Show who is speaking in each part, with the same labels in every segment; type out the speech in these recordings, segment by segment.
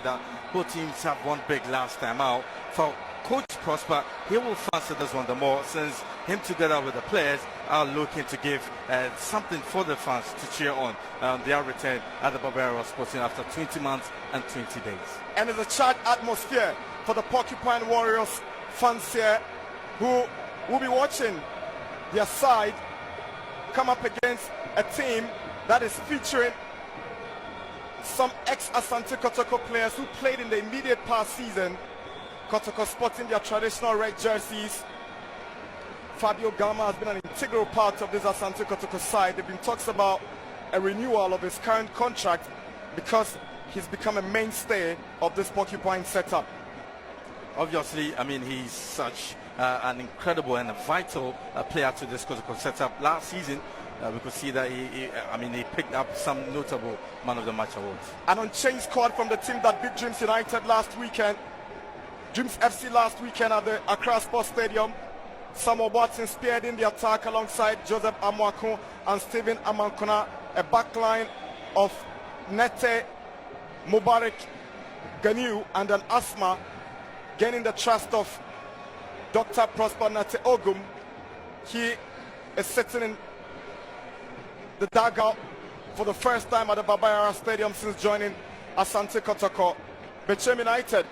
Speaker 1: that both teams have won big last time out. For Coach Prosper, he will fancy this one the more, since him together with the players are looking to give something for the fans to cheer on their return at the Barbara Sporting after 20 months and 20 days.
Speaker 2: And it's a charged atmosphere for the Porcupine Warriors fans here, who will be watching their side come up against a team that is featuring some ex-Asante Kotoko players who played in the immediate past season. Kotoko sporting their traditional red jerseys. Fabio Gama has been an integral part of this Asante Kotoko side. There have been talks about a renewal of his current contract because he's become a mainstay of this Porcupine setup.
Speaker 1: Obviously, I mean, he's such an incredible and a vital player to this Kotoko setup. Last season, we could see that he picked up some notable Man of the Match awards. An
Speaker 2: unchanged squad from the team that beat Dreams United last weekend. Dreams FC last weekend at the Accra Sports Stadium. Samuel Watson speared in the attack alongside Joseph Amwako and Stephen Amankona. A backline of Nete, Mubarak, Ganiu and an Asma, gaining the trust of Dr. Prosper Nate Ogum. He is sitting in the dugout for the first time at the Barbara Stadium since joining Asante Kotoko. Bechem United,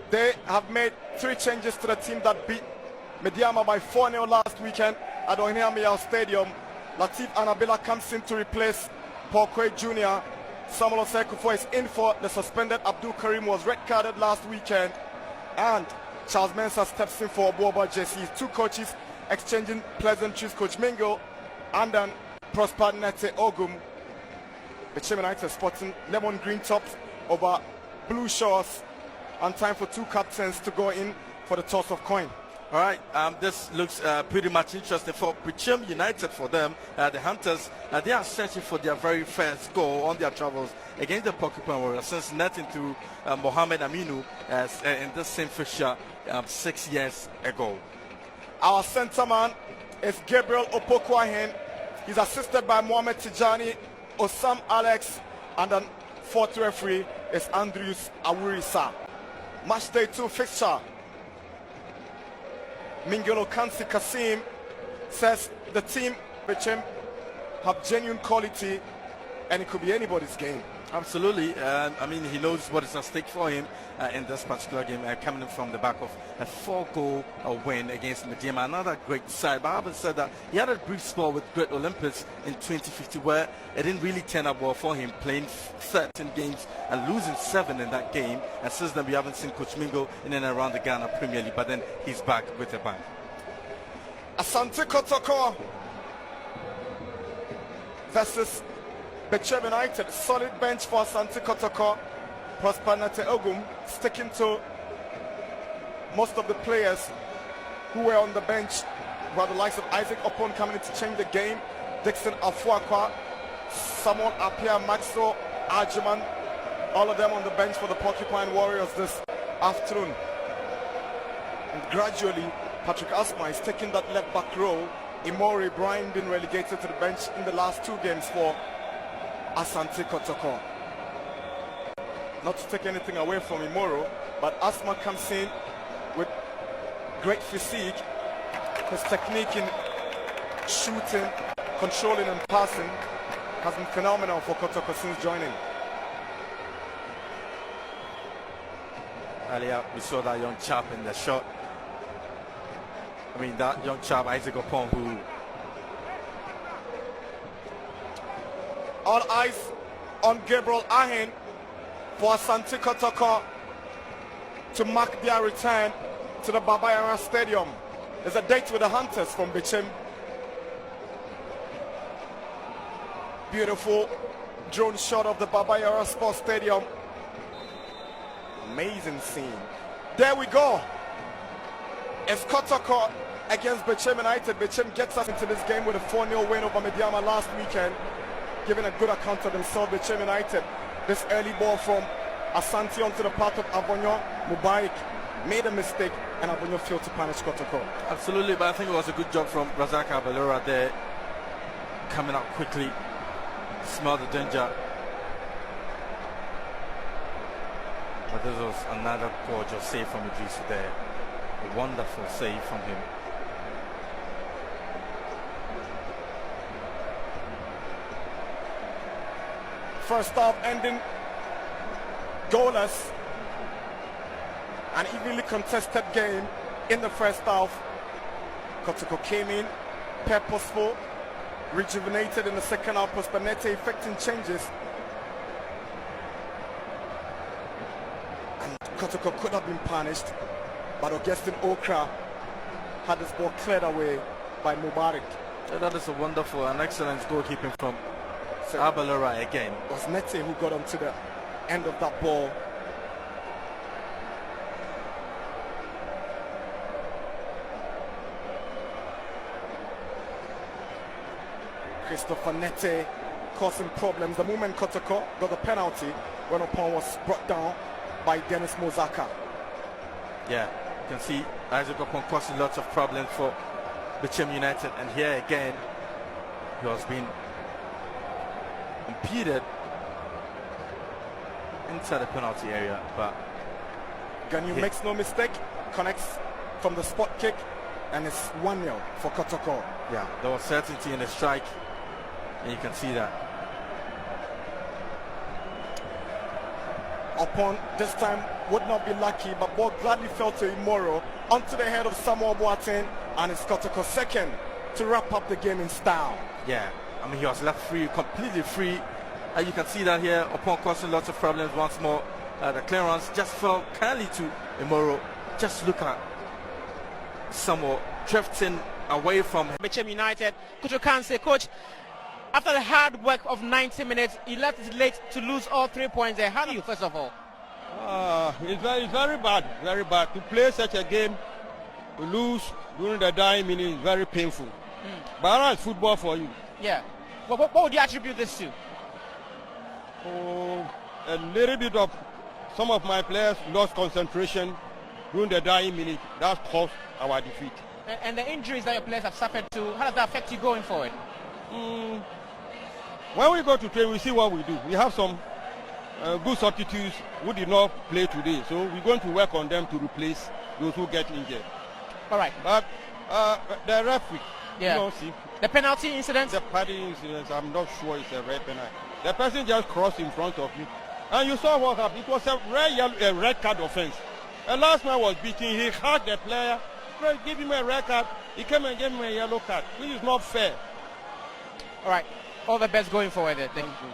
Speaker 2: they have made 3 changes to the team that beat Mediama by 4-0 last weekend at Ohiamia Stadium. Latif Anabila comes in to replace Paul Quay Jr. Samuel Osekufo is in for the suspended Abdul Karim, was red carded last weekend. And Charles Mensah steps in for Boba JC. 2 coaches exchanging pleasantries, Coach Mingo and then Prosper Nete Ogum. Bechem United sporting lemon green tops over blue shorts, and time for 2 captains to go in for the toss of coin.
Speaker 1: All right, this looks pretty much interesting for Bechem United. For them, the Hunters, they are searching for their very first goal on their travels against the Porcupine Warriors since netting to Mohamed Aminu in this same fixture 6 years ago.
Speaker 2: Our centre man is Gabriel Opokwahen. He's assisted by Mohamed Tijani, Osam Alex, and then 4th referee is Andrews Awurisa. Match day 2 fixture. Mingelo Kansi Kasim says the team, Bechem, have genuine quality and it could be anybody's game.
Speaker 1: Absolutely. I mean, he knows what is at stake for him in this particular game, coming in from the back of a 4-goal win against Mediama. Another great side. But having said that, he had a brief spell with Great Olympics in 2050 where it didn't really turn up well for him, playing 13 games and losing 7 in that game. And since then, we haven't seen Coach Mingo in and around the Ghana Premier League, but then he's back with a bang.
Speaker 2: Asante Kotoko versus Bechem United. Solid bench for Asante Kotoko. Prosper Nate Ogum sticking to most of the players who were on the bench, while the likes of Isaac Opon coming in to change the game. Dixon Afuakwa, Samuel Apia, Maxwell Arjuman, all of them on the bench for the Porcupine Warriors this afternoon. And gradually, Patrick Asma is taking that left back role. Imori Brian been relegated to the bench in the last 2 games for Asante Kotoko. Not to take anything away from Imoro, but Asma comes in with great physique. His technique in shooting, controlling and passing has been phenomenal for Kotoko since joining.
Speaker 1: Earlier we saw that young chap in the shot. I mean, that young chap, Isaac Opon, who...
Speaker 2: All eyes on Gabriel Ahen for Asante Kotoko to mark their return to the Barbara Stadium. There's a date with the Hunters from Bechem. Beautiful drone shot of the Barbara Sports Stadium. Amazing scene. There we go. It's Kotoko against Bechem United. Bechem gets us into this game with a 4-0 win over Mediama last weekend, giving a good account of themselves. Bechem United, this early ball from Asante onto the path of Abonyo. Mubarak made a mistake and Abonyo failed to punish Kotoko.
Speaker 1: Absolutely, but I think it was a good job from Razak Abalora there, coming out quickly, smelled the danger. But this was another gorgeous save from Idris there. A wonderful save from him.
Speaker 2: First half ending goalless. An evenly contested game in the first half. Kotoko came in, purposeful, rejuvenated in the second half, Pospanete effecting changes. And Kotoko could have been punished, but Augustine Okra had this ball cleared away by Mubarak.
Speaker 1: So that is a wonderful and excellent goalkeeping from Abalora again.
Speaker 2: It was Nete who got onto the end of that ball. Christopher Nete causing problems. The moment Kotoko got the penalty, when upon was brought down by Dennis Mozaka.
Speaker 1: Yeah, you can see Isaac Opon causing lots of problems for Bechem United, and here again he was being impeded inside the penalty area, but
Speaker 2: Ganyu makes no mistake, connects from the spot kick, and it's 1-0 for Kotoko.
Speaker 1: Yeah, there was certainty in the strike, and you can see that.
Speaker 2: Upon this time would not be lucky, but ball gladly fell to Imoro onto the head of Samuel Boateng, and it's Kotoko's second to wrap up the game in style.
Speaker 1: Yeah, I mean, he was left free, completely free. You can see that here, upon causing lots of problems once more. The clearance just fell kindly to Imoro. Just look at Samuel drifting away from him.
Speaker 3: Bechem United. Coach Okanse, coach, after the hard work of 90 minutes, he left it late to lose all 3 points there. How do you, first of all?
Speaker 4: It's very bad, very bad. To play such a game, to lose during the dying minute is very painful. But that's football for you.
Speaker 3: Yeah. What would you attribute this to?
Speaker 4: A little bit of some of my players lost concentration during the dying minute. That caused our defeat.
Speaker 3: And the injuries that your players have suffered too, how does that affect you going forward?
Speaker 4: When we go to train, we see what we do. We have some good substitutes who did not play today, so we're going to work on them to replace those who get injured.
Speaker 3: All right.
Speaker 4: But the referee,
Speaker 3: yeah.
Speaker 4: you know, see,
Speaker 3: the penalty incident?
Speaker 4: the penalty incident, I'm not sure it's a red penalty. The person just crossed in front of me, and you saw what happened. It was a red card offense. The last man was beating. He hugged the player, give him a red card. He came and gave him a yellow card, which is not fair.
Speaker 3: All right. All the best going forward there. Thank you.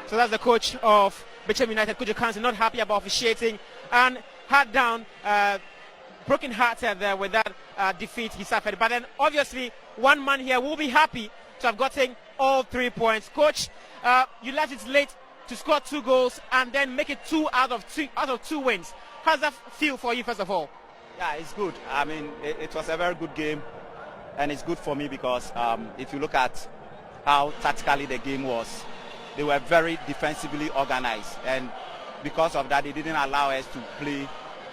Speaker 3: So that's the coach of Bechem United, Coach Okanse, not happy about officiating and had down, broken hearted there with that defeat he suffered. But then obviously one man here will be happy to have gotten all 3 points. Coach, you left it late to score 2 goals and then make it 2 out of 2 wins. How does that feel for you, first of all?
Speaker 5: Yeah, it's good. I mean, it was a very good game, and it's good for me because if you look at how tactically the game was, they were very defensively organized, and because of that, they didn't allow us to play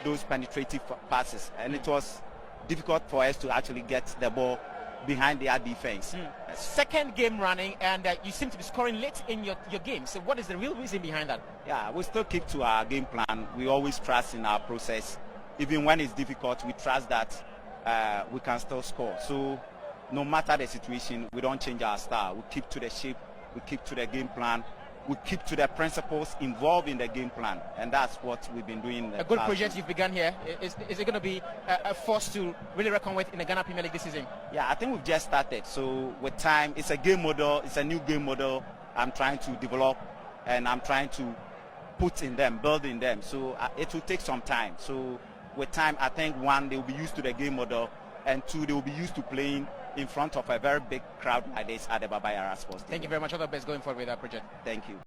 Speaker 5: those penetrative passes, and it was difficult for us to actually get the ball behind their defense.
Speaker 3: Second game running, and you seem to be scoring late in your game. So what is the real reason behind that?
Speaker 5: Yeah, we still keep to our game plan. We always trust in our process. Even when it's difficult, we trust that we can still score. So no matter the situation, we don't change our style. We keep to the shape, we keep to the game plan, we keep to the principles involved in the game plan, and that's what we've been doing.
Speaker 3: A good project you've begun here. Is it going to be a force to really reckon with in the Ghana Premier League this season?
Speaker 5: Yeah, I think we've just started. So with time, it's a game model, it's a new game model I'm trying to develop, and I'm trying to put in them, build in them. So it will take some time. So with time, I think 1, they will be used to the game model, and 2, they will be used to playing in front of a very big crowd like this at the Baba Yara Sports Stadium.
Speaker 3: Thank you very much. All the best going forward with that project.
Speaker 5: Thank you.